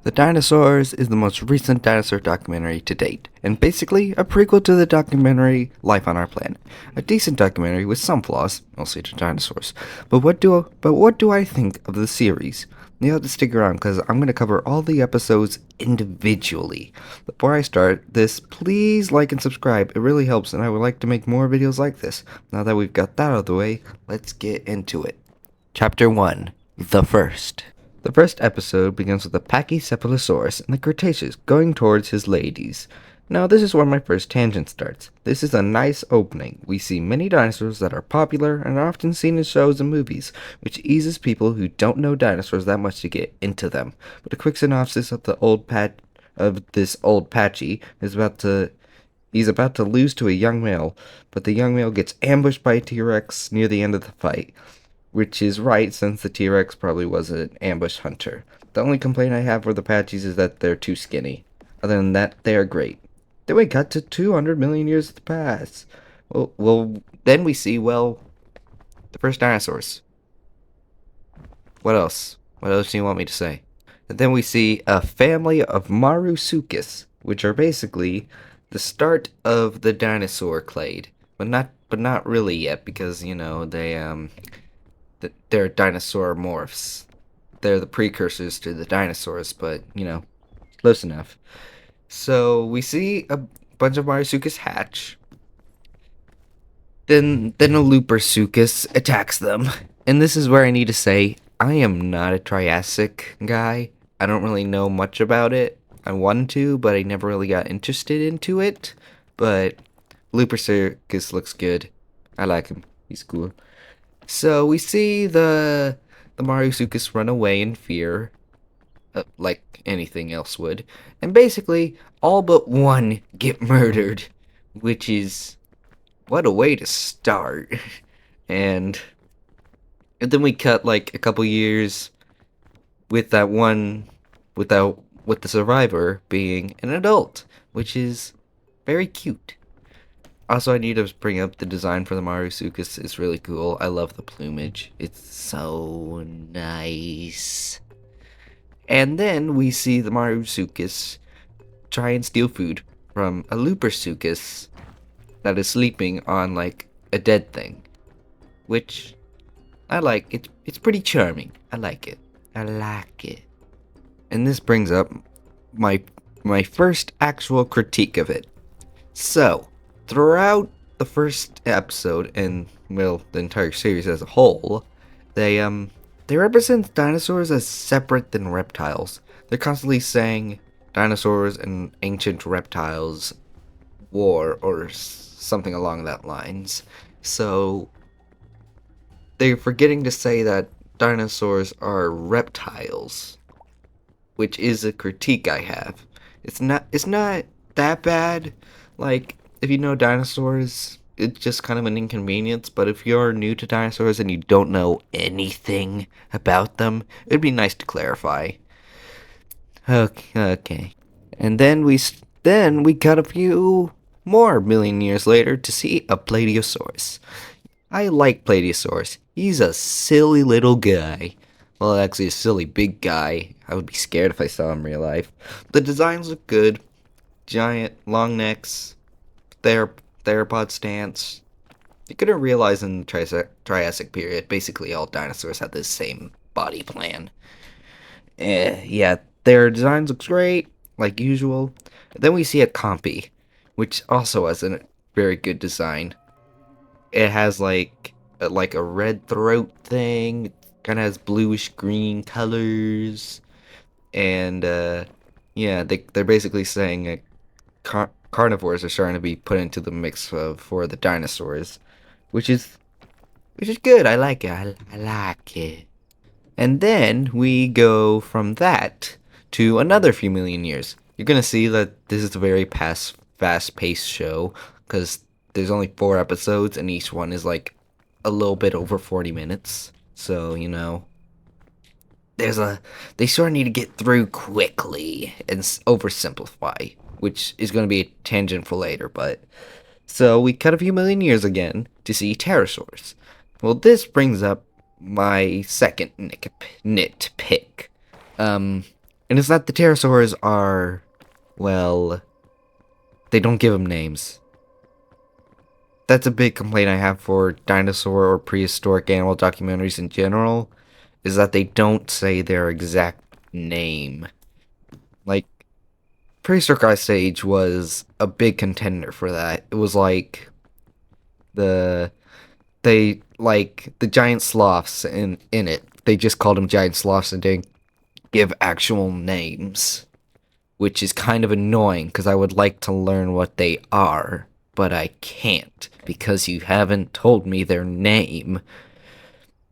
The Dinosaurs is the most recent dinosaur documentary to date, and basically a prequel to the documentary Life on Our Planet. A decent documentary with some flaws, mostly to dinosaurs. But what do I think of the series? You have to stick around because I'm going to cover all the episodes individually. Before I start this, please like and subscribe. It really helps, and I would like to make more videos like this. Now that we've got that out of the way, let's get into it. Chapter 1: The First. The first episode begins with a Pachycephalosaurus in the Cretaceous going towards his ladies. Now, this is where my first tangent starts. This is a nice opening. We see many dinosaurs that are popular and are often seen in shows and movies, which eases people who don't know dinosaurs that much to get into them. But a quick synopsis of this old Patchy he's about to lose to a young male, but the young male gets ambushed by a T-Rex near the end of the fight. Which is right, since the T-Rex probably was an ambush hunter. The only complaint I have for the Apaches is that they're too skinny. Other than that, they are great. Then we cut to 200 million years to pass. Then we see, the first dinosaurs. What else? What else do you want me to say? And then we see a family of Marsupials, which are basically the start of the dinosaur clade. But not really yet, because, they're dinosaur morphs. They're the precursors to the dinosaurs, but, close enough. So we see a bunch of Marsupials hatch. Then a Lupersuchus attacks them. And this is where I need to say, I am not a Triassic guy. I don't really know much about it. I wanted to, but I never really got interested into it. But Lupersuchus looks good. I like him. He's cool. So we see the Marsupials run away in fear, like anything else would, and basically all but one get murdered, which is what a way to start. And then we cut like a couple years with with the survivor being an adult, which is very cute. Also, I need to bring up the design for the Marsupials. It's really cool. I love the plumage. It's so nice. And then we see the Marsupials try and steal food from a Lupersuchus that is sleeping on, like, a dead thing. Which, I like. It's pretty charming. I like it. I like it. And this brings up my first actual critique of it. So, throughout the first episode, and the entire series as a whole, they represent dinosaurs as separate than reptiles. They're constantly saying dinosaurs and ancient reptiles war or something along that lines. So they're forgetting to say that dinosaurs are reptiles, which is a critique I have. It's not that bad. Like, if you know dinosaurs, it's just kind of an inconvenience, but if you're new to dinosaurs and you don't know anything about them, it'd be nice to clarify. Okay. And then we cut a few more million years later to see a Plateosaurus. I like Plateosaurus. He's a silly little guy. Well, actually a silly big guy. I would be scared if I saw him in real life. The designs look good. Giant, long necks. Theropod stance. You couldn't realize in the Triassic period, basically all dinosaurs had the same body plan. Yeah, their designs looks great, like usual. Then we see a Compy, which also has a very good design. It has like a red throat thing, kind of has bluish green colors, and yeah, they're basically saying carnivores are starting to be put into the mix for the dinosaurs, which is good. I like it. I like it. And then we go from that to another few million years. You're gonna see that this is a very fast-paced show because there's only 4 episodes and each one is like a little bit over 40 minutes. So they sort of need to get through quickly and oversimplify, which is going to be a tangent for later, but... So, we cut a few million years again to see pterosaurs. Well, this brings up my second nitpick. And it's that the pterosaurs are, well, they don't give them names. That's a big complaint I have for dinosaur or prehistoric animal documentaries in general, is that they don't say their exact name. Like, Prehistoric Ice Age was a big contender for that. It was like the the giant sloths in it. They just called them giant sloths and didn't give actual names, which is kind of annoying because I would like to learn what they are, but I can't because you haven't told me their name.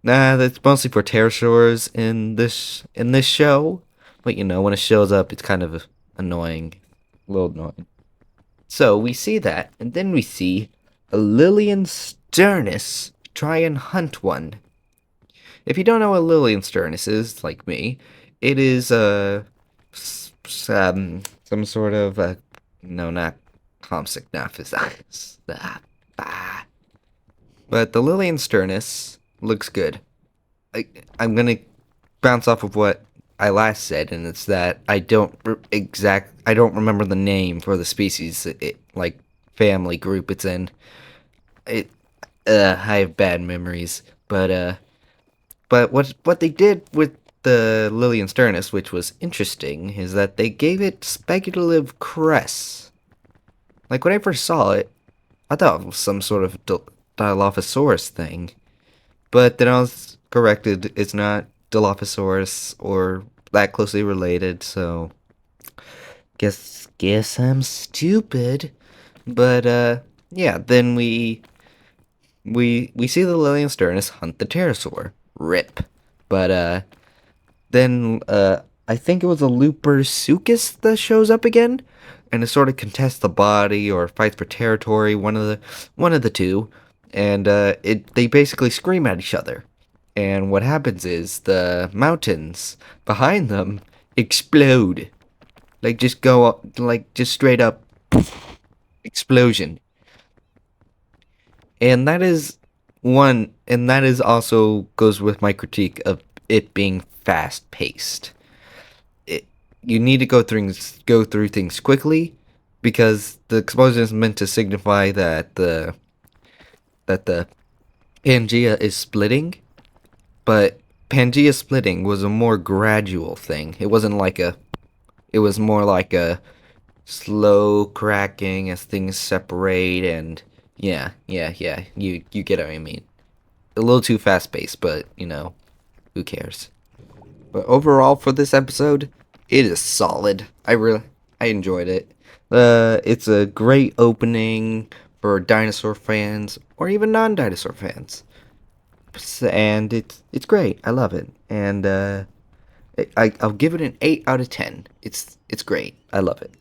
Nah, that's mostly for pterosaurs in this show, but you know when it shows up, it's kind of annoying, a little annoying. So we see that, and then we see a Lillian Sternus try and hunt one. If you don't know what Lillian Sternus is, like me, it is some sort of no, not homesick Naphis. But the Lillian Sternus looks good. I'm gonna bounce off of what I last said, and it's that I don't remember the name for the species, like family group it's in. It I have bad memories, but what they did with the Lillian Sternus, which was interesting, is that they gave it speculative crest. Like when I first saw it, I thought it was some sort of Dilophosaurus thing, but then I was corrected. It's not Dilophosaurus or that closely related. So guess I'm stupid. But yeah. Then we see the Lillian Sternus hunt the pterosaur. Rip. But then I think it was a Lupersuchus that shows up again, and it sort of contests the body or fights for territory, one of the two, and they basically scream at each other. And what happens is the mountains behind them explode, like just go up, like just straight up explosion. And that is and that is also goes with my critique of it being fast paced. You need to go through things quickly because the explosion is meant to signify that the Pangea is splitting, but Pangea splitting was a more gradual thing. It was more like a slow cracking as things separate, and yeah, you get what I mean. A little too fast paced, but you know, who cares? But overall for this episode, it is solid. I enjoyed it. It's a great opening for dinosaur fans or even non-dinosaur fans, and it's great. I love it, and I'll give it an 8 out of 10. It's great. I love it,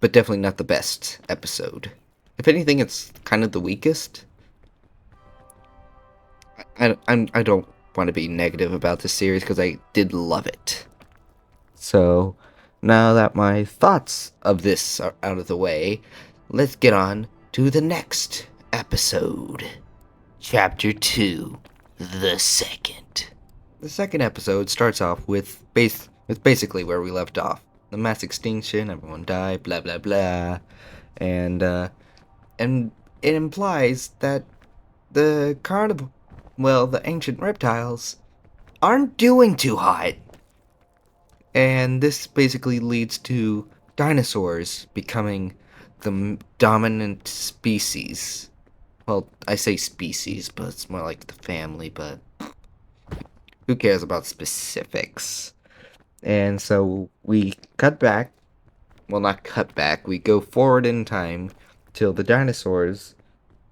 but definitely not the best episode. If anything, it's kind of the weakest. I don't want to be negative about this series because I did love it. So, now that my thoughts of this are out of the way, let's get on to the next episode. Chapter 2, The Second. The second episode starts off with basically where we left off. The mass extinction, everyone died, blah blah blah. And it implies that the the ancient reptiles aren't doing too hot. And this basically leads to dinosaurs becoming the dominant species. Well, I say species, but it's more like the family, but who cares about specifics? And so we cut back. Well, not cut back. We go forward in time till the dinosaurs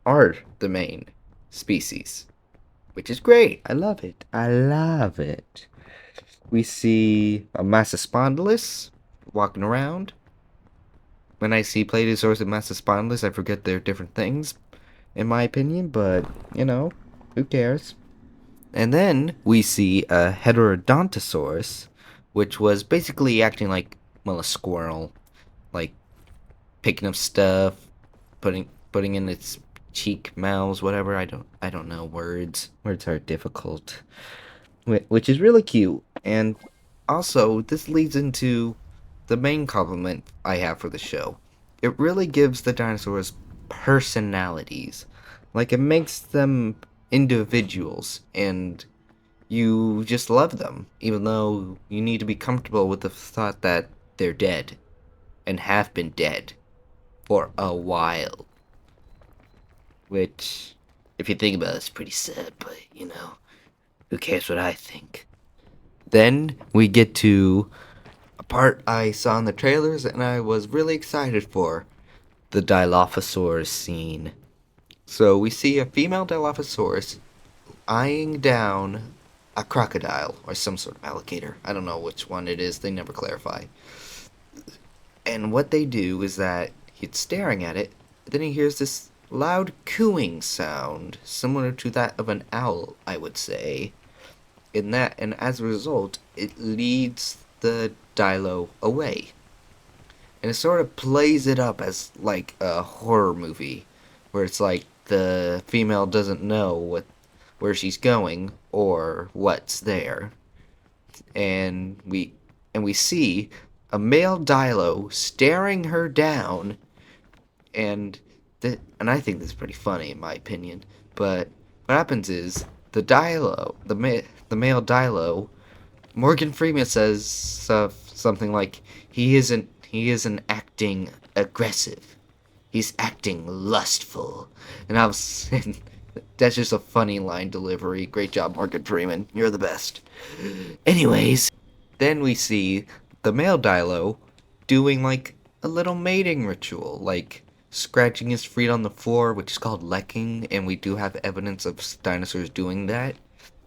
are the main species, which is great. I love it. I love it. We see a Massospondylus walking around. When I see Plateosaurus and Massospondylus, I forget they're different things, in my opinion, but, you know, who cares? And then we see a Heterodontosaurus, which was basically acting like, well, a squirrel. Like, picking up stuff, putting in its cheek, mouths, whatever. I don't know words. Words are difficult. Which is really cute. And Also, this leads into the main compliment I have for the show. It really gives the dinosaurs personalities. Like, it makes them individuals, and you just love them, even though you need to be comfortable with the thought that they're dead, and have been dead for a while. Which, if you think about it, is pretty sad, but, who cares what I think? Then we get to a part I saw in the trailers and I was really excited for, the Dilophosaurus scene. So we see a female Dilophosaurus eyeing down a crocodile or some sort of alligator. I don't know which one it is, they never clarify. And what they do is that he's staring at it, then he hears this loud cooing sound, similar to that of an owl, I would say. And as a result, it leads the Dilo away. And it sort of plays it up as like a horror movie, where it's like the female doesn't know where she's going or what's there, and we see a male Dilo staring her down, and and I think this is pretty funny in my opinion. But what happens is the male Dilo, Morgan Freeman says something like he isn't acting aggressive. He's acting lustful. And and that's just a funny line delivery. Great job, Morgan Freeman. You're the best. Anyways, then we see the male Dilo doing like a little mating ritual, like scratching his feet on the floor, which is called lecking, and we do have evidence of dinosaurs doing that.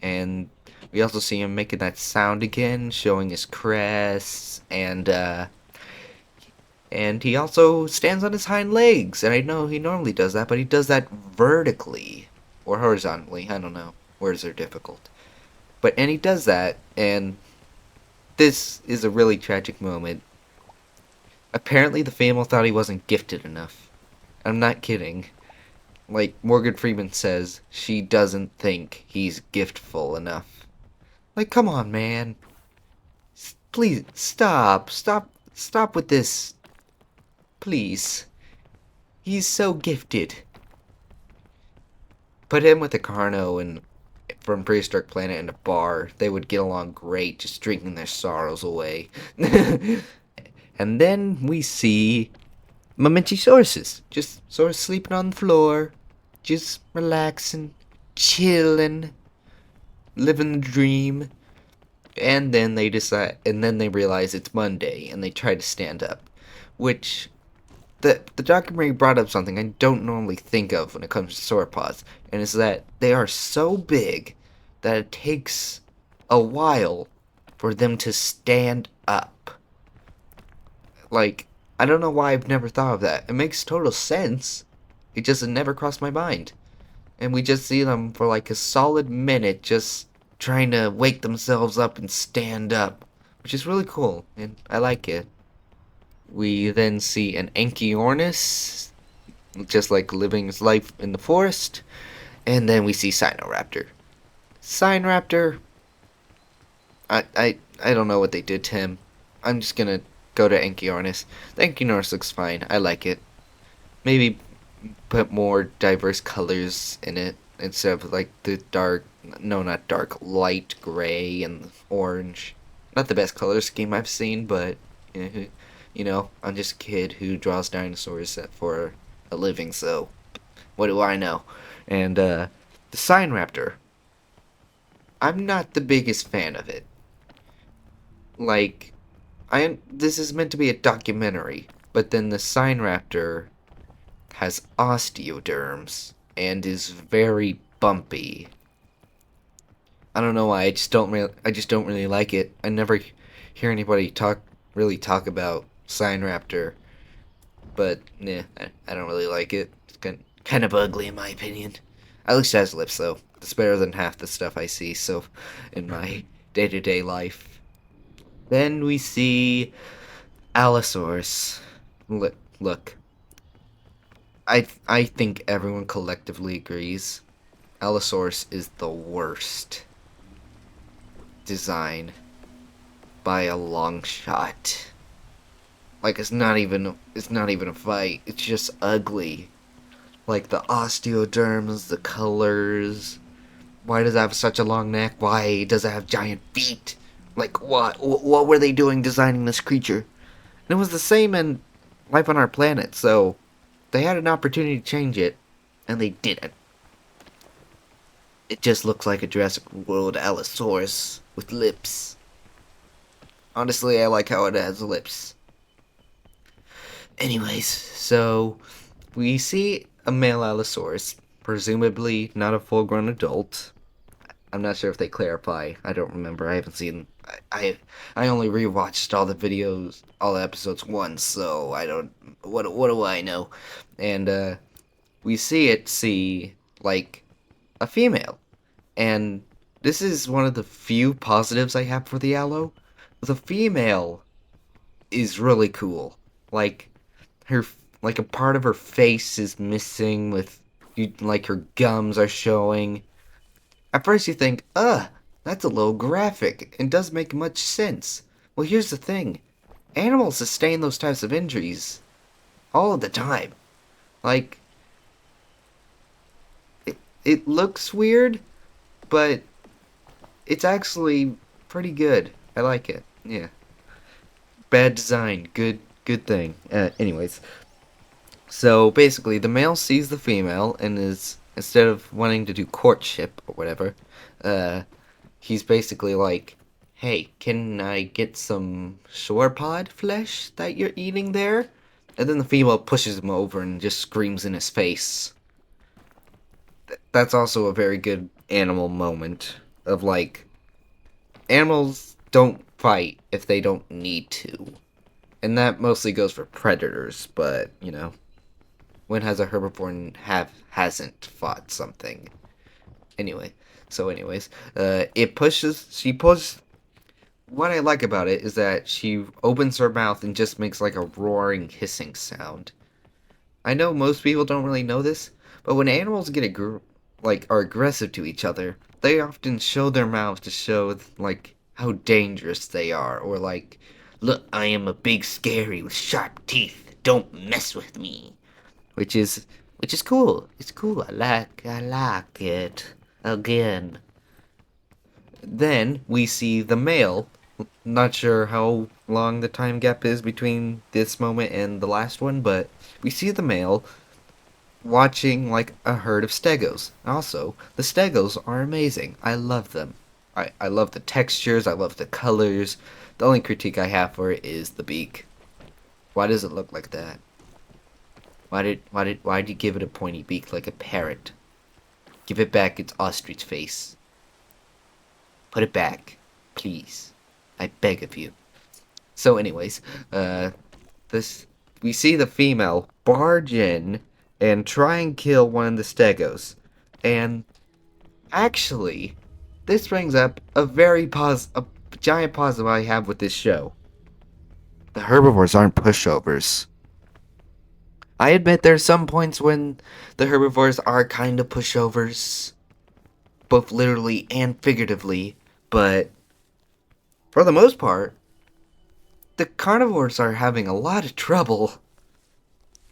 And we also see him making that sound again, showing his crests, and he also stands on his hind legs. And I know he normally does that, but he does that vertically or horizontally. I don't know. Words are difficult. And he does that, and this is a really tragic moment. Apparently, the female thought he wasn't gifted enough. I'm not kidding. Like Morgan Freeman says, she doesn't think he's giftful enough. Like, come on, man. Please, stop with this. Please. He's so gifted. Put him with a Carno and from Prehistoric Planet in a bar. They would get along great, just drinking their sorrows away. And then we see Mamenchisaurus just sort of sleeping on the floor, just relaxing, chilling, living the dream. And then they realize it's Monday, and they try to stand up, which the documentary brought up something I don't normally think of when it comes to sauropods, and it's that they are so big that it takes a while for them to stand up. Like, I don't know why I've never thought of that. It makes total sense. It just never crossed my mind. And we just see them for like a solid minute just trying to wake themselves up and stand up, which is really cool, and I like it. We then see an Anchiornis, just like living his life in the forest, and then we see Sinoraptor. Sinoraptor, I don't know what they did to him. I'm just gonna go to Anchiornis. The Anchiornis looks fine. I like it. Maybe put more diverse colors in it instead of like the dark, no, not dark, light gray and orange. Not the best color scheme I've seen, but I'm just a kid who draws dinosaurs for a living, so what do I know? And the Sinoraptor, I'm not the biggest fan of it. Like, this is meant to be a documentary, but then the Sinoraptor has osteoderms and is very bumpy. I don't know why. I just don't really like it. I never hear anybody talk about Sinoraptor, but yeah, I don't really like it. It's kind of ugly in my opinion. At least it has lips though. It's better than half the stuff I see so in my day-to-day life. Then we see Allosaurus. Look, I think everyone collectively agrees Allosaurus is the worst design. by a long shot. Like it's not even a fight. It's just ugly. Like the osteoderms, the colors. Why does it have such a long neck? Why does it have giant feet? Like what? What were they doing designing this creature? And it was the same in Life on Our Planet, so they had an opportunity to change it, and they didn't. It just looks like a Jurassic World Allosaurus with lips. Honestly, I like how it has lips. Anyways, so we see a male Allosaurus, presumably not a full grown adult. I'm not sure if they clarify. I don't remember. I haven't seen. I only rewatched all the videos, all the episodes once, so I don't. What do I know? And we see like a female, and this is one of the few positives I have for the Allo. The female is really cool. Like her, like a part of her face is missing. Like her gums are showing. At first you think, that's a little graphic, and doesn't make much sense. Well, here's the thing. Animals sustain those types of injuries all of the time. Like, it looks weird, but it's actually pretty good. I like it. Yeah. Bad design. Good thing. Anyways. So, basically, the male sees the female and is, instead of wanting to do courtship or whatever, uh, he's basically like, hey, can I get some sauropod flesh that you're eating there? And then the female pushes him over and just screams in his face. That's also a very good animal moment of like, animals don't fight if they don't need to. And that mostly goes for predators, but, when has a herbivore hasn't fought something? Anyway, it pushes. She pushes. What I like about it is that she opens her mouth and just makes like a roaring, hissing sound. I know most people don't really know this, but when animals are aggressive to each other, they often show their mouth to show like how dangerous they are, or like, look, I am a big scary with sharp teeth. Don't mess with me. Which is cool. It's cool. I like it. Again. Then we see the male. Not sure how long the time gap is between this moment and the last one, but we see the male watching like a herd of stegos. Also, the stegos are amazing. I love them. I love the textures, I love the colors. The only critique I have for it is the beak. Why does it look like that? Why did you give it a pointy beak like a parrot? Give it back its ostrich face. Put it back, please. I beg of you. So, anyways, this we see the female barge in and try and kill one of the stegos, and actually, this brings up a giant positive I have with this show. The herbivores aren't pushovers. I admit there's some points when the herbivores are kind of pushovers, both literally and figuratively, but for the most part, the carnivores are having a lot of trouble.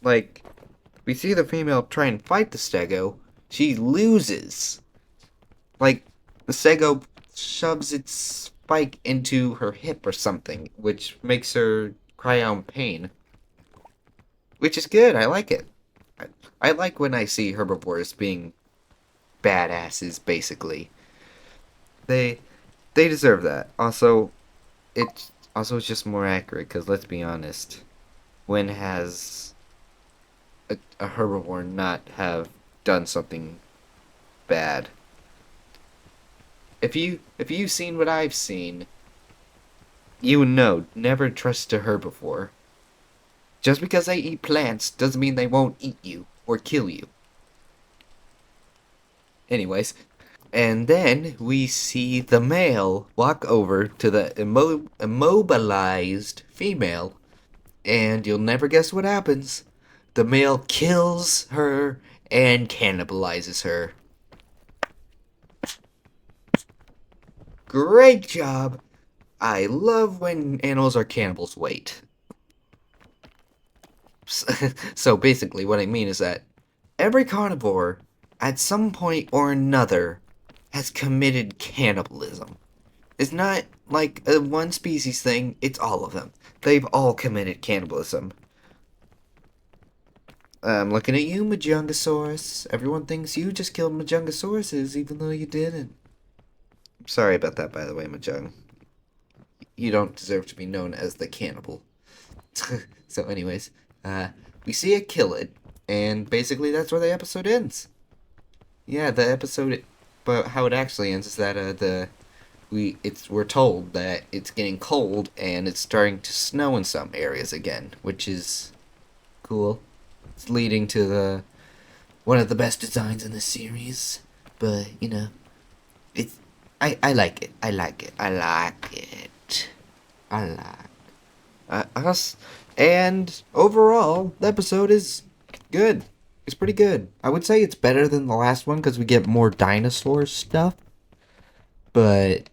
Like, we see the female try and fight the stego, she loses. Like, the stego shoves its spike into her hip or something, which makes her cry out in pain. Which is good. I like it. I like when I see herbivores being badasses, basically. They they deserve that. Also, it's just more accurate, because let's be honest. When has a herbivore not have done something bad? If you've seen what I've seen, you know never trust a herbivore. Just because they eat plants doesn't mean they won't eat you or kill you. Anyways, and then we see the male walk over to the immobilized female, and you'll never guess what happens. The male kills her and cannibalizes her. Great job! I love when animals are cannibals. Wait. So basically, what I mean is that every carnivore, at some point or another, has committed cannibalism. It's not like a one species thing, it's all of them. They've all committed cannibalism. I'm looking at you, Majungasaurus. Everyone thinks you just killed Majungasauruses, even though you didn't. Sorry about that, by the way, Majung. You don't deserve to be known as the cannibal. So, anyways, we see it kill it, and basically that's where the episode ends. Yeah, the episode, but how it actually ends is that we're told that it's getting cold and it's starting to snow in some areas again, which is cool. It's leading to the one of the best designs in the series, but it's I like it. I like it. I like it. I like us. And overall, the episode is good. It's pretty good. I would say it's better than the last one because we get more dinosaur stuff. But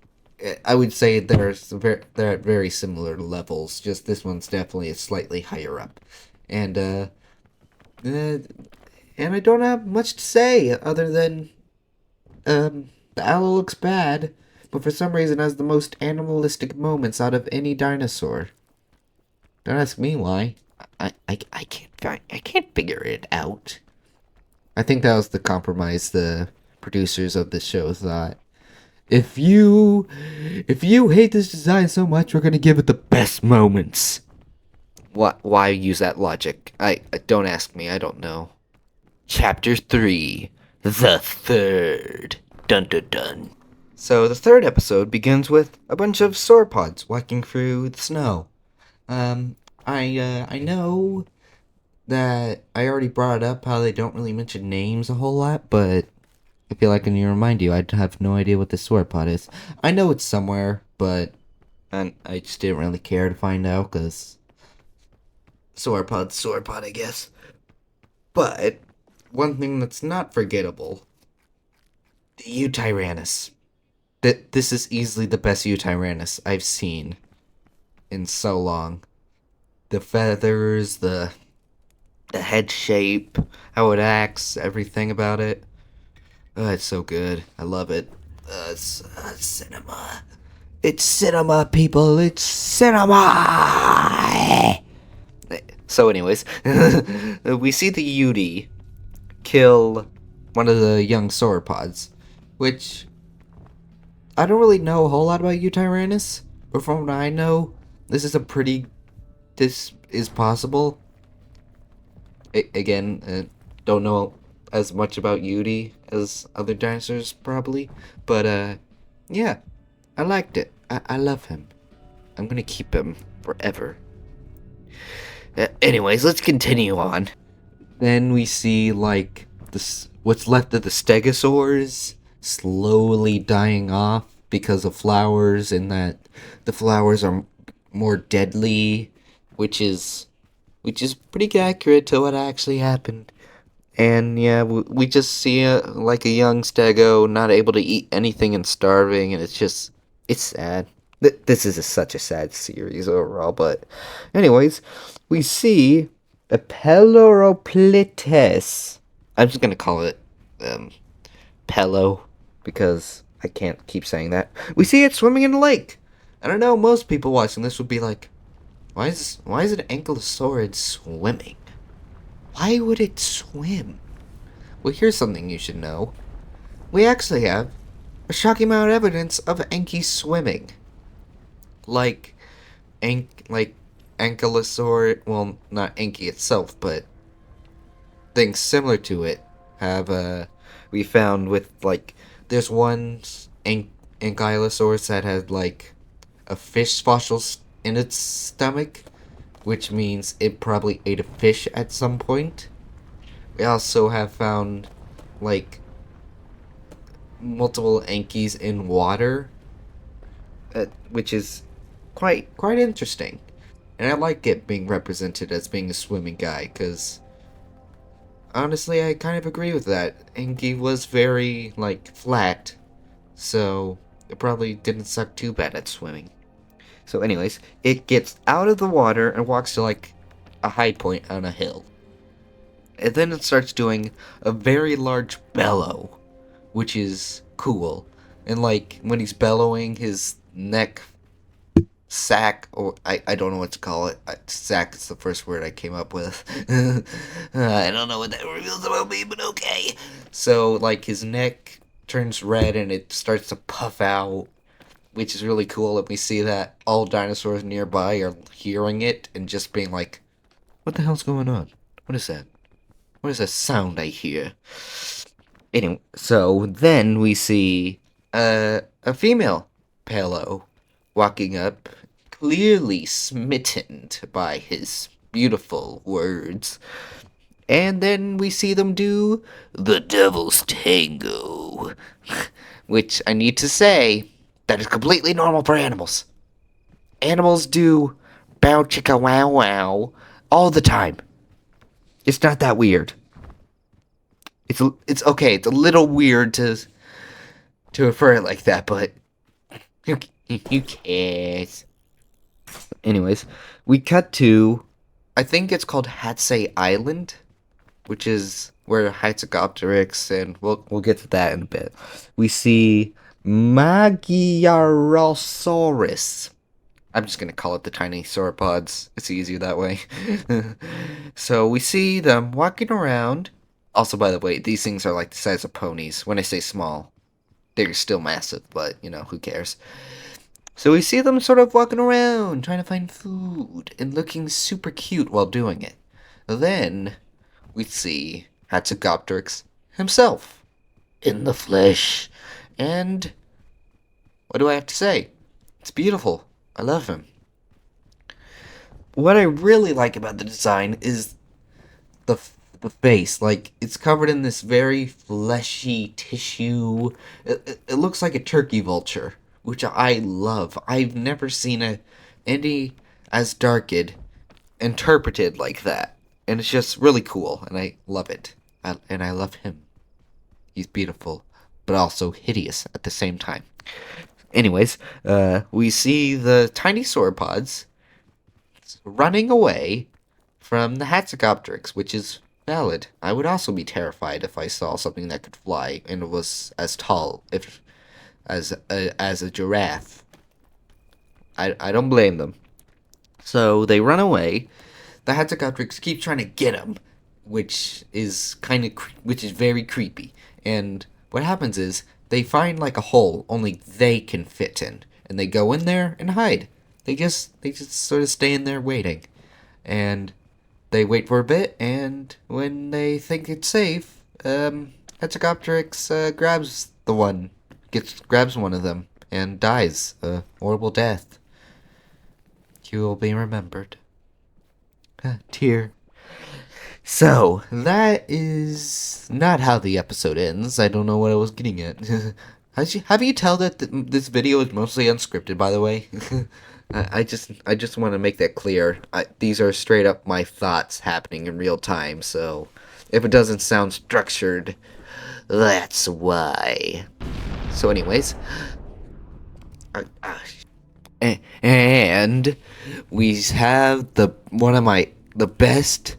I would say they're at very similar levels. Just this one's definitely slightly higher up, and and I don't have much to say other than the owl looks bad, but for some reason has the most animalistic moments out of any dinosaur. Don't ask me why. I can't figure it out. I think that was the compromise the producers of the show thought. If you hate this design so much, we're gonna give it the best moments. What? Why use that logic? I don't ask me. I don't know. Chapter 3, the third. Dun dun dun. So the third episode begins with a bunch of sauropods walking through the snow. I know that I already brought up how they don't really mention names a whole lot, but I feel like I need to remind you, I have no idea what this sauropod is. I know it's somewhere, but I just didn't really care to find out, because sauropod, I guess. But one thing that's not forgettable, the Eutyrannus. This is easily the best Eutyrannus I've seen in so long. The feathers, the head shape, how it acts, everything about it. It's so good. I love it. It's cinema. It's cinema, people. It's cinema. So, anyways, we see the Yudi kill one of the young sauropods, which I don't really know a whole lot about Eutyrannus, but from what I know, this is possible. Again, don't know as much about Yudi as other dinosaurs, probably. But, yeah, I liked it. I love him. I'm gonna keep him forever. Anyways, let's continue on. Then we see, like, what's left of the stegosaurs slowly dying off because of flowers, and that the flowers are more deadly, which is pretty accurate to what actually happened. And yeah, we just see like a young stego not able to eat anything and starving, and it's sad. This is such a sad series overall, but anyways, we see a Peloropletes. I'm just gonna call it Pelo because I can't keep saying that. We see it swimming in the lake. I don't know. Most people watching this would be like, why is an ankylosaurid swimming? Why would it swim? Well, here's something you should know. We actually have a shocking amount of evidence of Anki swimming. Like Ankylosaurid, well, not Anki itself, but things similar to it have we found with, like, there's one Ankylosaurus that had like a fish fossil in its stomach, which means it probably ate a fish at some point. We also have found, like, multiple Ankys in water, which is quite interesting. And I like it being represented as being a swimming guy, because honestly, I kind of agree with that. Anki was very, like, flat, so it probably didn't suck too bad at swimming. So, anyways, it gets out of the water and walks to like a high point on a hill. And then it starts doing a very large bellow, which is cool. And like when he's bellowing, his neck sack, or I don't know what to call it. Sack is the first word I came up with. I don't know what that reveals about me, but okay. So like his neck turns red and it starts to puff out, which is really cool. And we see that all dinosaurs nearby are hearing it and just being like, "What the hell's going on? What is that? What is that sound I hear?" Anyway, so then we see a female Palo walking up, clearly smitten by his beautiful words. And then we see them do the Devil's Tango, which I need to say, that is completely normal for animals. Animals do bow chicka wow wow all the time. It's not that weird. It's okay. It's a little weird to refer it like that, but who cares? Anyways, we cut to, I think it's called Hatsei Island, which is where Hypsogopteryx, and we'll get to that in a bit. We see Magyarosaurus. I'm just gonna call it the tiny sauropods. It's easier that way. So we see them walking around. Also, by the way, these things are like the size of ponies. When I say small, they're still massive, but you know, who cares? So we see them sort of walking around, trying to find food, and looking super cute while doing it. Then we see Hatzegopteryx himself, in the flesh. And what do I have to say? It's beautiful. I love him. What I really like about the design is the face. Like, it's covered in this very fleshy tissue. It looks like a turkey vulture, which I love. I've never seen any as darked interpreted like that. And it's just really cool, and I love it. And I love him. He's beautiful, but also hideous at the same time. Anyways, we see the tiny sauropods running away from the Hatzegopteryx, which is valid. I would also be terrified if I saw something that could fly and was as tall as a giraffe. I don't blame them. So they run away. The Hatzegopteryx keeps trying to get them, which is very creepy. And what happens is they find like a hole only they can fit in, and they go in there and hide. They just sort of stay in there waiting, and they wait for a bit. And when they think it's safe, Hatzegopteryx grabs one of them and dies a horrible death. You will be remembered. Tear. So, that is not how the episode ends. I don't know what I was getting at. Have you tell that this video is mostly unscripted, by the way? I just want to make that clear. These are straight up my thoughts happening in real time, so if it doesn't sound structured, that's why. So anyways, and we have the best,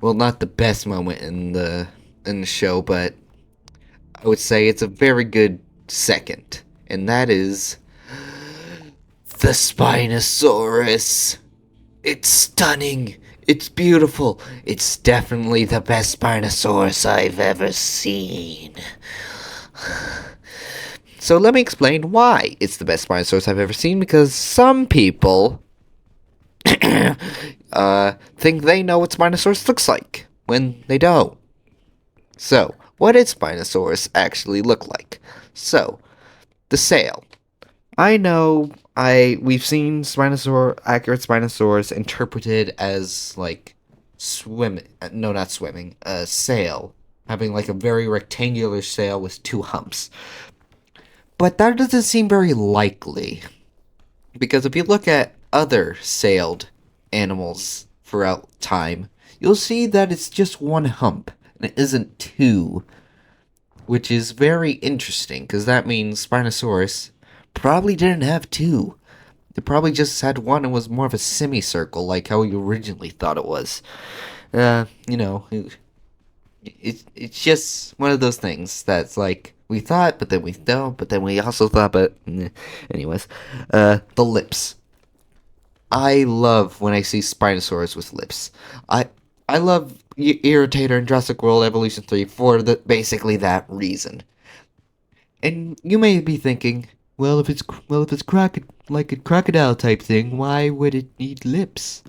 well, not the best moment in the show, but I would say it's a very good second, and that is the Spinosaurus. It's stunning. It's beautiful. It's definitely the best Spinosaurus I've ever seen. So let me explain why it's the best Spinosaurus I've ever seen, because some people think they know what Spinosaurus looks like when they don't. So, what did Spinosaurus actually look like? So, the sail. I know we've seen accurate Spinosaurus interpreted as like not swimming, a sail, having like a very rectangular sail with two humps. But that doesn't seem very likely, because if you look at other sailed animals throughout time, you'll see that it's just one hump, and it isn't two, which is very interesting, because that means Spinosaurus probably didn't have two. It probably just had one and was more of a semicircle, like how you originally thought it was. You know, it's just one of those things that's like we thought, but then we don't, but then we also thought, but anyways, the lips. I love when I see Spinosaurus with lips. I I love Irritator in Jurassic World Evolution 3 for basically that reason. And you may be thinking, well, if it's like a crocodile type thing, why would it need lips?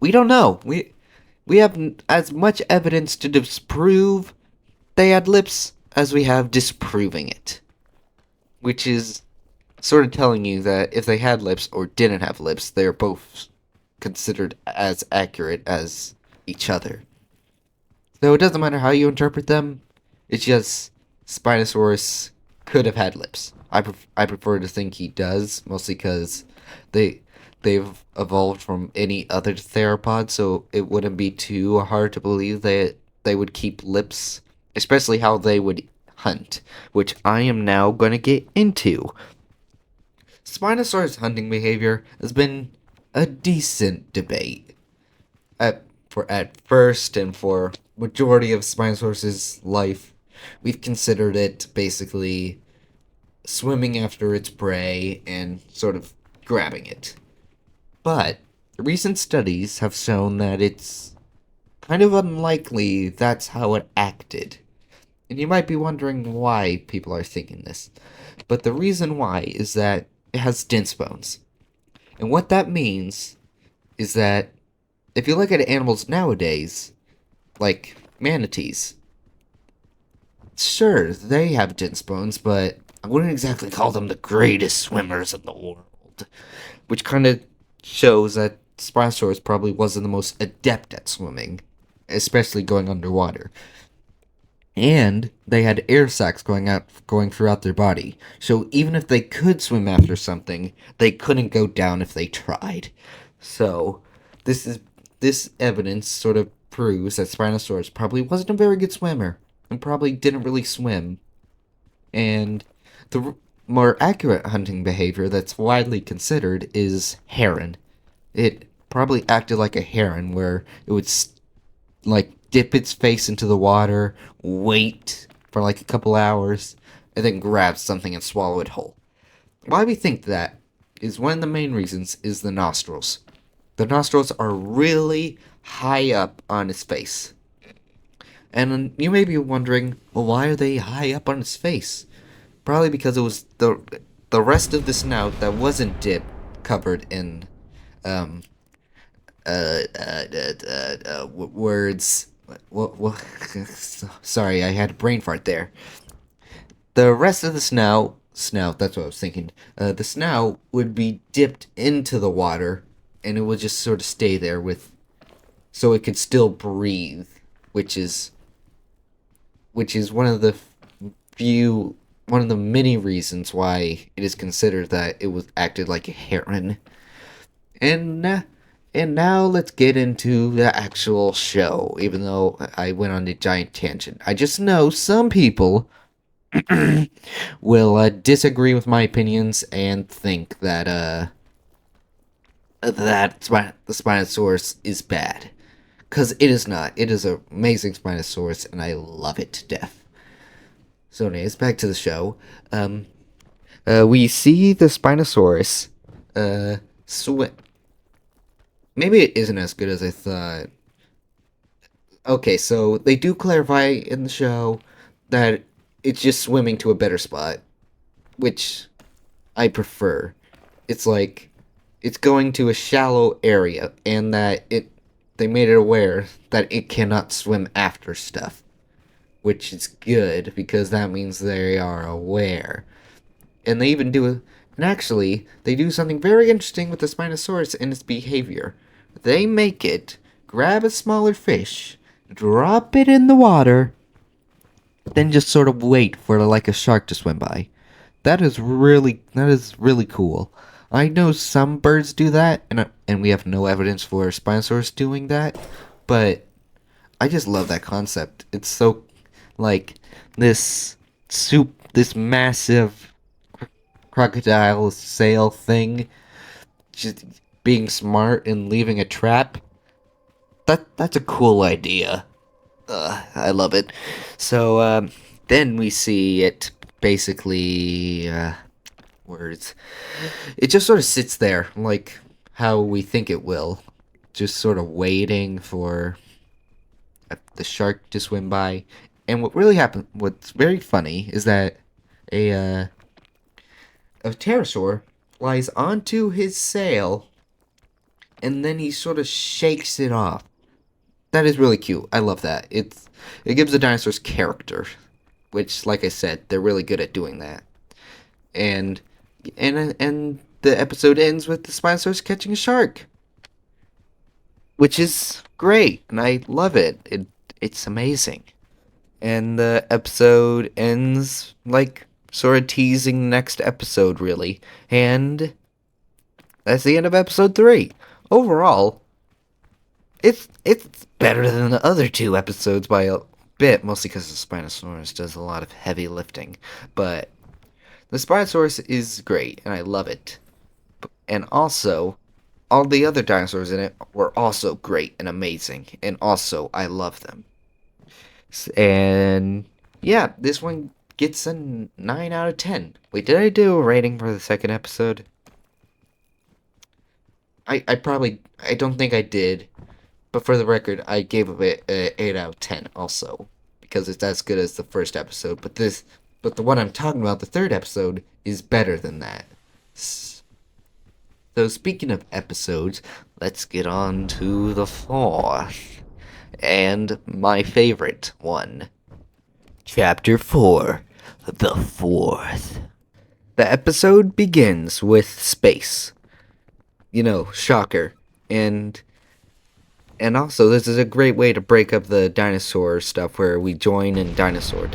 We don't know. We have as much evidence to disprove they had lips as we have disproving it, which is sort of telling you that if they had lips or didn't have lips, they're both considered as accurate as each other. So it doesn't matter how you interpret them. It's just Spinosaurus could have had lips. I prefer to think he does, mostly because they they've evolved from any other theropod, so it wouldn't be too hard to believe that they would keep lips, especially how they would hunt, which I am now going to get into. Spinosaurus hunting behavior has been a decent debate at first and for majority of Spinosaurus's life. We've considered it basically swimming after its prey and sort of grabbing it. But recent studies have shown that it's kind of unlikely that's how it acted. And you might be wondering why people are thinking this. But the reason why is that it has dense bones. And what that means is that if you look at animals nowadays, like manatees, sure, they have dense bones, but I wouldn't exactly call them the greatest swimmers in the world. Which kind of shows that Spinosaurus probably wasn't the most adept at swimming, especially going underwater. And they had air sacs going throughout their body. So even if they could swim after something, they couldn't go down if they tried. So this evidence sort of proves that Spinosaurus probably wasn't a very good swimmer and probably didn't really swim. And the more accurate hunting behavior that's widely considered is heron. It probably acted like a heron where it would like dip its face into the water, wait for like a couple hours, and then grab something and swallow it whole. Why we think that is one of the main reasons is the nostrils. The nostrils are really high up on its face. And you may be wondering, well, why are they high up on its face? Probably because it was the rest of the snout that wasn't covered in um words. What? Sorry, I had a brain fart there. The rest of the snout. That's what I was thinking. The snout would be dipped into the water, and it would just sort of stay there so it could still breathe, which is one of the many reasons why it is considered that it was acted like a heron. And now let's get into the actual show, even though I went on a giant tangent. I just know some people will disagree with my opinions and think that the Spinosaurus is bad. Because it is not. It is an amazing Spinosaurus, and I love it to death. So anyways, back to the show. We see the Spinosaurus swim. Maybe it isn't as good as I thought. Okay, so they do clarify in the show that it's just swimming to a better spot, which I prefer. It's like it's going to a shallow area, and that they made it aware that it cannot swim after stuff, which is good because that means they are aware. And they even and actually, they do something very interesting with the Spinosaurus in its behavior. They make it grab a smaller fish, drop it in the water, then just sort of wait for like a shark to swim by. That is really cool. I know some birds do that, and we have no evidence for Spinosaurus doing that, but I just love that concept. It's so like this massive crocodile sail thing, just being smart and leaving a trap. That's a cool idea. I love it. So then we see it basically words. It just sort of sits there like how we think it will, just sort of waiting for the shark to swim by. And what really happened, what's very funny, is that a uh, a pterosaur flies onto his sail, and then he sort of shakes it off. That is really cute. I love that. It gives the dinosaurs character, which, like I said, they're really good at doing that. And and the episode ends with the Spinosaurus catching a shark, which is great, and I love it. It's amazing. And the episode ends like sort of teasing the next episode, really. And that's the end of episode 3. Overall, it's better than the other 2 episodes by a bit, mostly because the Spinosaurus does a lot of heavy lifting. But the Spinosaurus is great, and I love it. And also, all the other dinosaurs in it were also great and amazing, and also I love them. And yeah, this one gets a 9 out of 10. Wait, did I do a rating for the second episode? I don't think I did. But for the record, I gave it an 8 out of 10 also. Because it's as good as the first episode. But the one I'm talking about, the third episode, is better than that. So speaking of episodes, let's get on to the fourth. And my favorite one. Chapter 4. The Fourth. The episode begins with space. You know, shocker. And also, this is a great way to break up the dinosaur stuff where we join in dinosaur.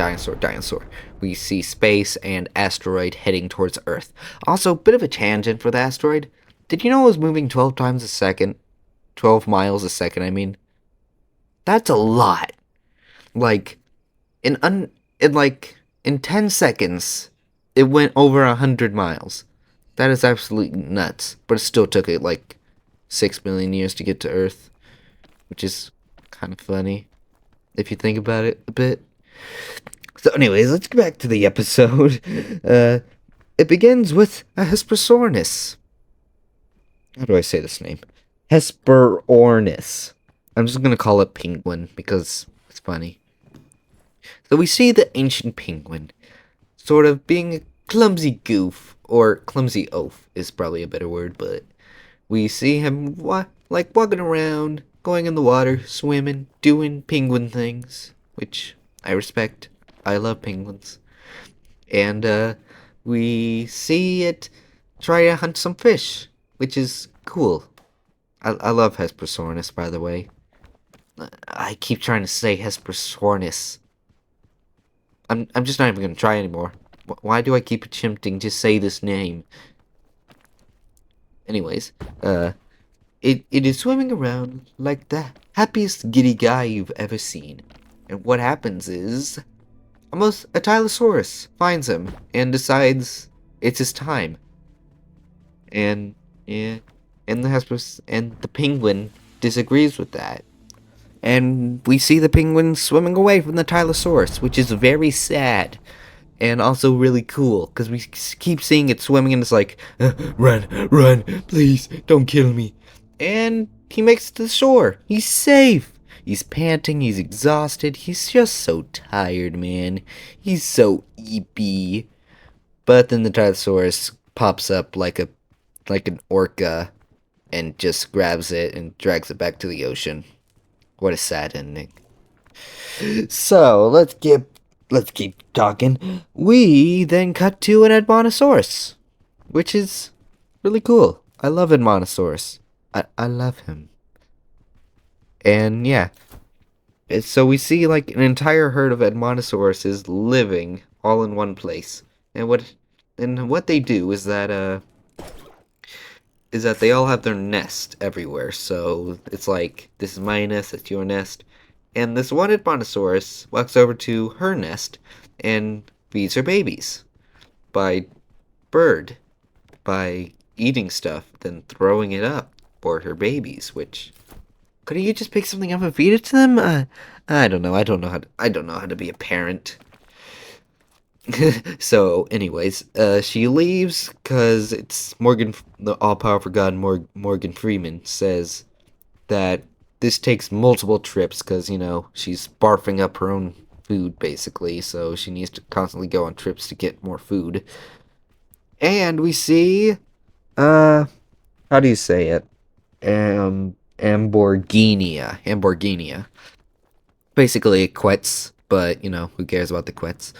We see space and asteroid heading towards Earth. Also, bit of a tangent for the asteroid. Did you know it was moving 12 times a second? 12 miles a second, I mean. That's a lot. Like, in 10 seconds, it went over 100 miles. That is absolutely nuts. But it still took it, 6 million years to get to Earth. Which is kind of funny, if you think about it a bit. So anyways, let's get back to the episode. It begins with a Hesperornis. How do I say this name? Hesperornis. I'm just going to call it Penguin, because it's funny. So we see the ancient penguin, sort of being a clumsy goof, or clumsy oaf is probably a better word, but we see him walking around, going in the water, swimming, doing penguin things, which I respect. I love penguins. And we see it try to hunt some fish, which is cool. I love Hesperornis, by the way. I keep trying to say Hesperornis. I'm just not even gonna try anymore. Why do I keep attempting to say this name? Anyways, it is swimming around like the happiest giddy guy you've ever seen. And what happens is, a Tylosaurus finds him and decides it's his time. And the penguin disagrees with that. And we see the penguin swimming away from the Tylosaurus, which is very sad. And also really cool, because we keep seeing it swimming and it's like, run, please, don't kill me. And he makes it to the shore. He's safe. He's panting, he's exhausted, he's just so tired, man. He's so eepy. But then the Tylosaurus pops up like an orca and just grabs it and drags it back to the ocean. What a sad ending. So, let's keep talking. We then cut to an Edmontosaurus, which is really cool. I love Edmontosaurus. I love him. And yeah. So we see an entire herd of Edmontosauruses living all in one place. And what they do is that they all have their nest everywhere. So it's like, this is my nest, that's your nest. And this one Edmontosaurus walks over to her nest and feeds her babies by bird by eating stuff, then throwing it up for her babies. Which couldn't you just pick something up and feed it to them? I don't know. I don't know how to be a parent. So, anyways, she leaves because it's Morgan, the all-powerful god Morgan Freeman says that this takes multiple trips because, she's barfing up her own food, basically, so she needs to constantly go on trips to get more food. And we see, how do you say it? Amborginia. Basically, a Quetz, but, who cares about the Quetz?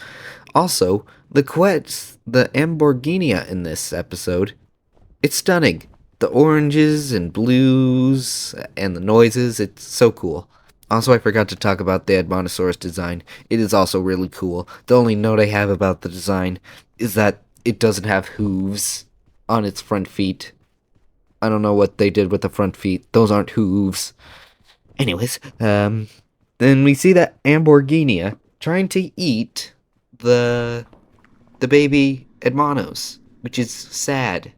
Also, the Quetz, the Amborginia in this episode, it's stunning. The oranges and blues and the noises, it's so cool. Also, I forgot to talk about the Dinosaur's design. It is also really cool. The only note I have about the design is that it doesn't have hooves on its front feet. I don't know what they did with the front feet. Those aren't hooves. Anyways, then we see that Amborginia trying to eat the baby Edmanos, which is sad.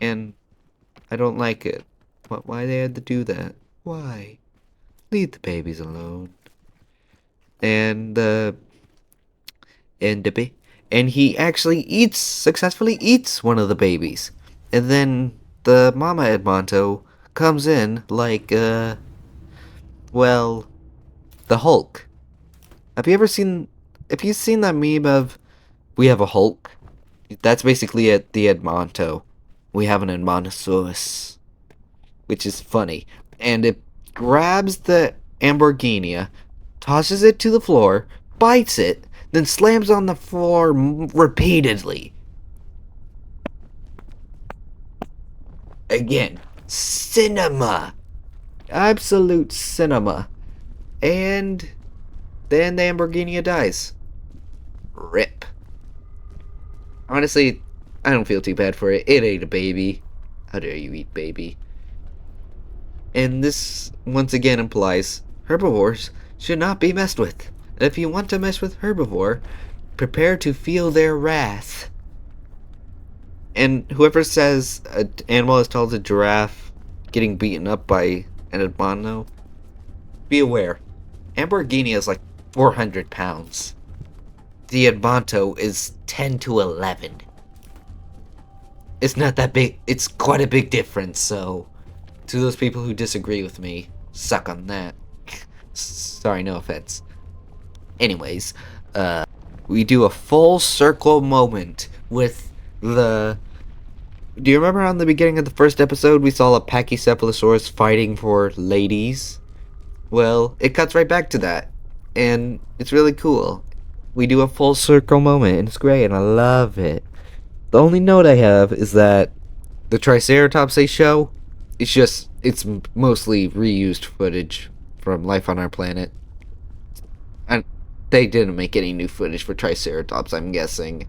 And I don't like it. Why they had to do that? Why? Leave the babies alone. And he actually successfully eats one of the babies. And then the mama Edmonto comes in like the Hulk. Have you seen that meme of we have a Hulk? That's basically it, the Edmonto. We have an Edmontosaurus, which is funny. And it grabs the Amborginia, tosses it to the floor, bites it, then slams on the floor repeatedly. Again, cinema. Absolute cinema. And then the Amborginia dies. Rip. Honestly, I don't feel too bad for it. It ate a baby. How dare you eat baby? And this once again implies herbivores should not be messed with. And if you want to mess with herbivore, prepare to feel their wrath. And whoever says an animal as tall as a giraffe getting beaten up by an Edmono, be aware, Amborginia is like 400 pounds. The Edmonto is 10 to 11. It's not that big. It's quite a big difference, so to those people who disagree with me, suck on that. Sorry, no offense. Anyways, we do a full circle moment with the... Do you remember on the beginning of the first episode we saw a Pachycephalosaurus fighting for ladies? Well, it cuts right back to that, and it's really cool. We do a full circle moment, and it's great, and I love it. The only note I have is that the Triceratops they show, it's mostly reused footage from Life on Our Planet. And they didn't make any new footage for Triceratops, I'm guessing.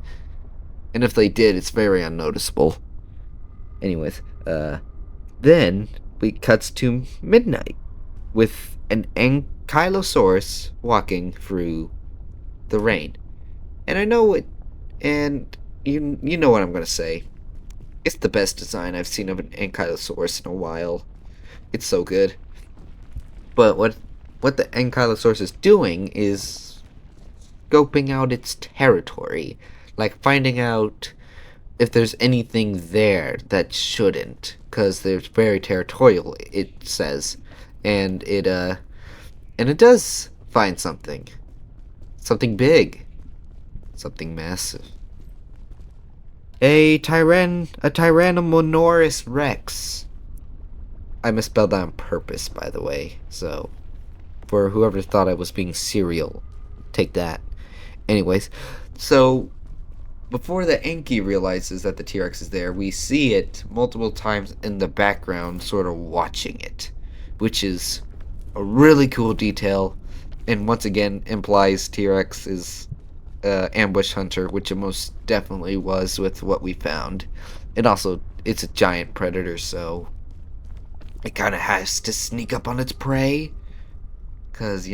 And if they did, it's very unnoticeable. Anyways, then we cuts to midnight with an Ankylosaurus walking through the rain. And I know it, and you know what I'm gonna say. It's the best design I've seen of an Ankylosaurus in a while. It's so good. But what the Ankylosaurus is doing is scoping out its territory, like finding out if there's anything there that shouldn't, because they're very territorial, it says, and it does find something big, something massive. A Tyrannosaurus Rex. I misspelled that on purpose, by the way, so for whoever thought I was being serial, take that. Anyways, so before the Anky realizes that the T-Rex is there, we see it multiple times in the background, sort of watching it, which is a really cool detail, and once again implies T-Rex is ambush hunter, which it most definitely was with what we found. And also, it's a giant predator, so it kind of has to sneak up on its prey, because,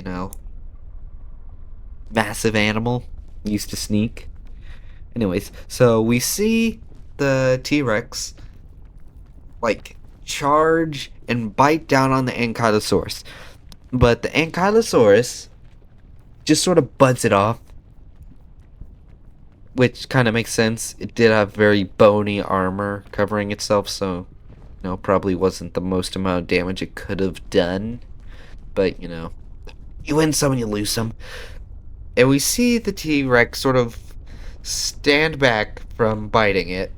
massive animal used to sneak. Anyways, so we see the T-Rex like charge and bite down on the Ankylosaurus. But the Ankylosaurus just sort of buds it off, which kind of makes sense. It did have very bony armor covering itself, so probably wasn't the most amount of damage it could have done. But you win some and you lose some. And we see the T-Rex sort of stand back from biting it,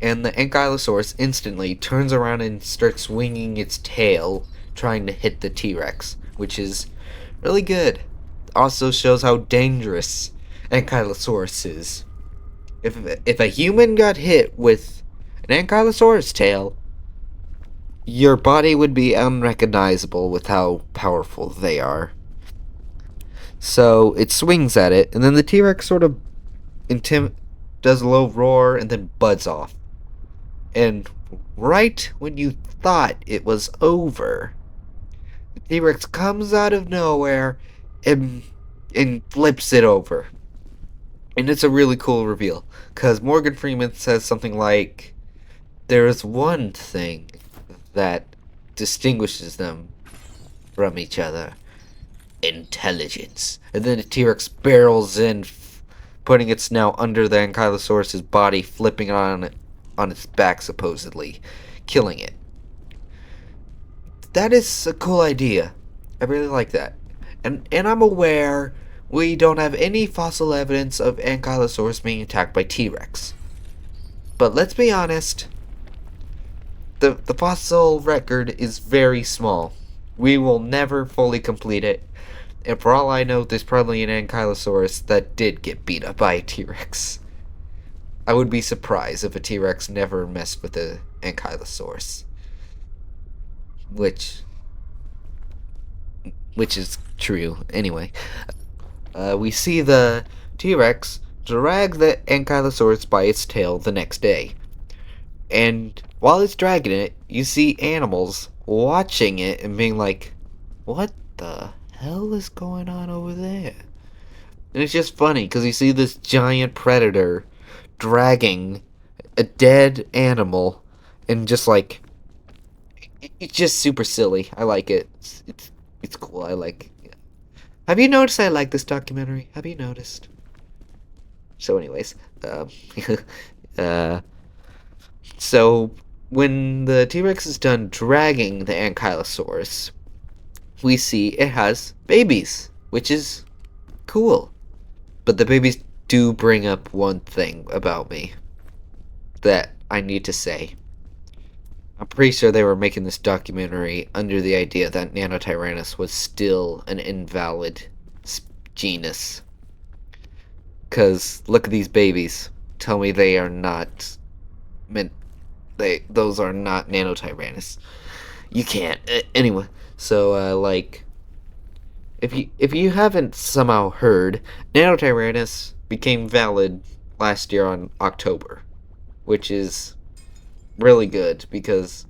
and the Ankylosaurus instantly turns around and starts swinging its tail, trying to hit the T-Rex, which is really good. Also shows how dangerous Ankylosaurus is. If a human got hit with an Ankylosaurus tail, your body would be unrecognizable with how powerful they are. So it swings at it, and then the T-Rex sort of does a low roar and then buds off. And right when you thought it was over, the T-Rex comes out of nowhere and flips it over. And it's a really cool reveal, because Morgan Freeman says something like, there is one thing that distinguishes them from each other: intelligence. And then the T-Rex barrels in, putting its snout under the Ankylosaurus' body, flipping it on its back, supposedly, killing it. That is a cool idea. I really like that. And I'm aware we don't have any fossil evidence of Ankylosaurus being attacked by T-Rex. But let's be honest, the fossil record is very small. We will never fully complete it. And for all I know, there's probably an Ankylosaurus that did get beat up by a T-Rex. I would be surprised if a T-Rex never messed with an Ankylosaurus. Which is true. Anyway, we see the T-Rex drag the Ankylosaurus by its tail the next day. And while it's dragging it, you see animals watching it and being like, what the hell is going on over there? And it's just funny because you see this giant predator dragging a dead animal, and just like, it's just super silly. I like it. It's cool. I like it. Have you noticed I like this documentary? Have you noticed? So anyways, so when the T-Rex is done dragging the Ankylosaurus, we see it has babies, which is cool. But the babies do bring up one thing about me that I need to say. I'm pretty sure they were making this documentary under the idea that Nanotyrannus was still an invalid genus. Because look at these babies. Tell me they are not meant. Those are not Nanotyrannus. You can't. Anyway, so if you haven't somehow heard, Nanotyrannus became valid last year on October, which is really good because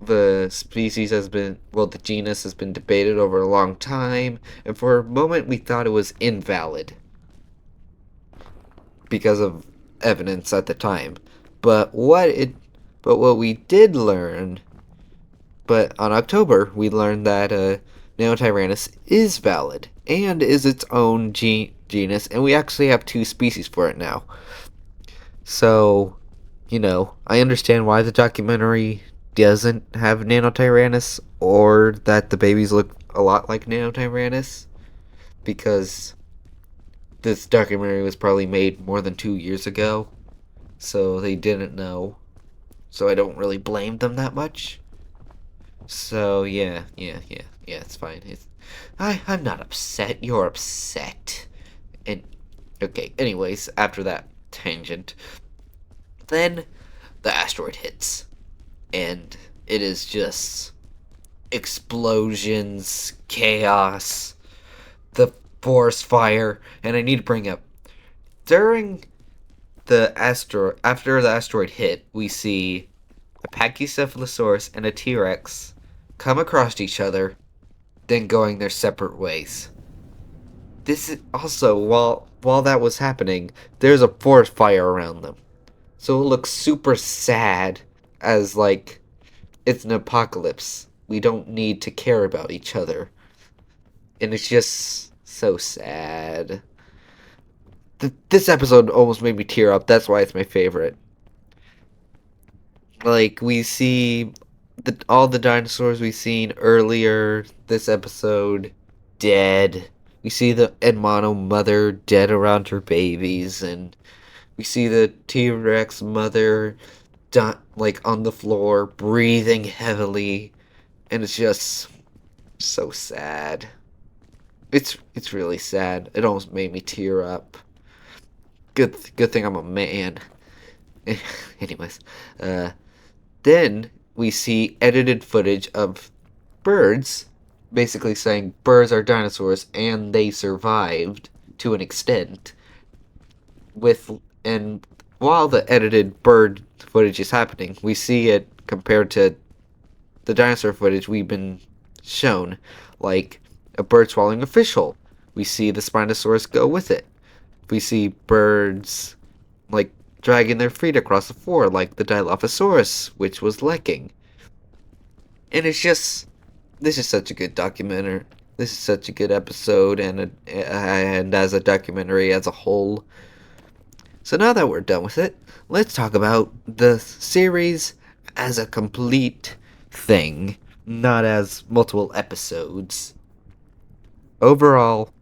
the genus has been debated over a long time, and for a moment we thought it was invalid because of evidence at the time. But what we did learn, but on October we learned that Nanotyrannus is valid and is its own genus, and we actually have two species for it now. So, I understand why the documentary doesn't have Nanotyrannus, or that the babies look a lot like Nanotyrannus, because this documentary was probably made more than 2 years ago, so they didn't know. So I don't really blame them that much. So yeah, it's fine. I'm not upset. You're upset. And okay, anyways, after that tangent, then the asteroid hits, and it is just explosions, chaos, the forest fire. And I need to bring up, after the asteroid hit, we see a Pachycephalosaurus and a T-Rex come across each other, then going their separate ways. This is also while that was happening, there's a forest fire around them. So it looks super sad as like it's an apocalypse. We don't need to care about each other. And it's just so sad. This episode almost made me tear up. That's why it's my favorite. Like we see all the dinosaurs we've seen earlier this episode dead. We see the Edmono mother dead around her babies, and we see the T-Rex mother like on the floor breathing heavily, and it's just so sad. It's really sad. It almost made me tear up. Good thing I'm a man. Anyways, then we see edited footage of birds, basically saying birds are dinosaurs and they survived to an extent. And while the edited bird footage is happening, we see it compared to the dinosaur footage we've been shown, like a bird swallowing a fish hole. We see the Spinosaurus go with it. We see birds like dragging their feet across the floor, like the Dilophosaurus, which was lecking. And this is such a good documentary. This is such a good episode, and as a documentary as a whole. So now that we're done with it, let's talk about the series as a complete thing, not as multiple episodes. Overall,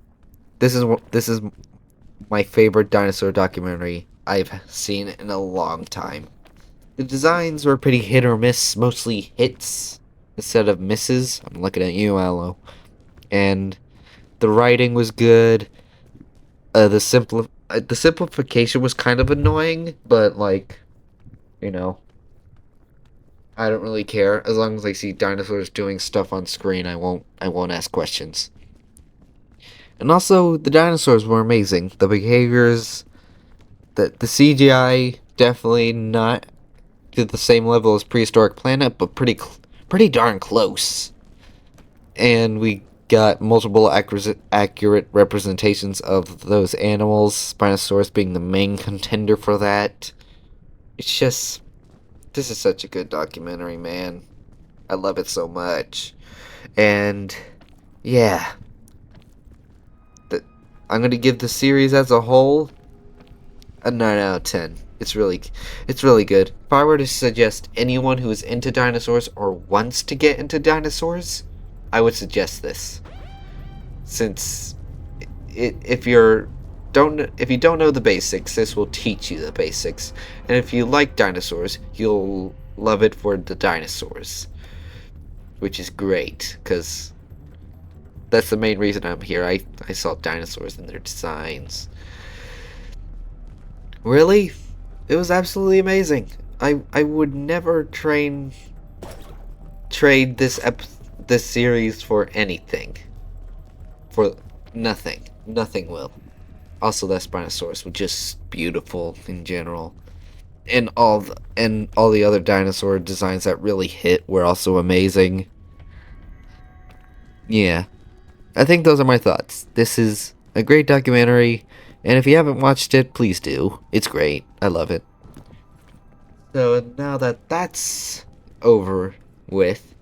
this is my favorite dinosaur documentary I've seen in a long time. The designs were pretty hit or miss, mostly hits instead of misses. I'm looking at you, Aloe. And the writing was good. The simplification was kind of annoying, but like, you know, I don't really care as long as I see dinosaurs doing stuff on screen. I won't ask questions. And also, the dinosaurs were amazing. The behaviors, the CGI definitely not to the same level as Prehistoric Planet, but pretty darn close. And we got multiple accurate representations of those animals, Spinosaurus being the main contender for that. It's just, this is such a good documentary, man. I love it so much. And, yeah. I'm going to give the series as a whole a 9 out of 10. It's really good. If I were to suggest anyone who is into dinosaurs or wants to get into dinosaurs, I would suggest this. Since if you don't know the basics, this will teach you the basics. And if you like dinosaurs, you'll love it for the dinosaurs, which is great because that's the main reason I'm here. I saw dinosaurs in their designs. Really? It was absolutely amazing. I would never trade this series for anything. For nothing. Nothing will. Also, that Spinosaurus was just beautiful in general. And all the other dinosaur designs that really hit were also amazing. Yeah. I think those are my thoughts. This is a great documentary, and if you haven't watched it, please do. It's great. I love it. So now that that's over with,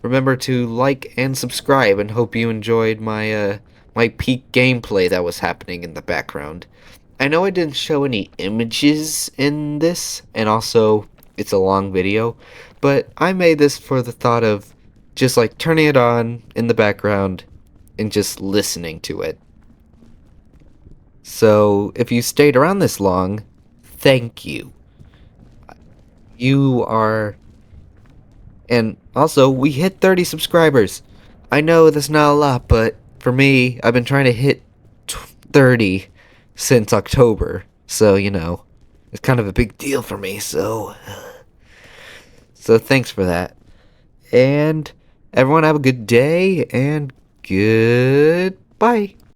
remember to like and subscribe, and hope you enjoyed my peak gameplay that was happening in the background. I know I didn't show any images in this, and also it's a long video, but I made this for the thought of just like turning it on in the background and just listening to it. So if you stayed around this long, thank you. You are... And also, we hit 30 subscribers. I know that's not a lot, but for me, I've been trying to hit 30 since October. So, you know, it's kind of a big deal for me, so thanks for that. And everyone have a good day, and goodbye.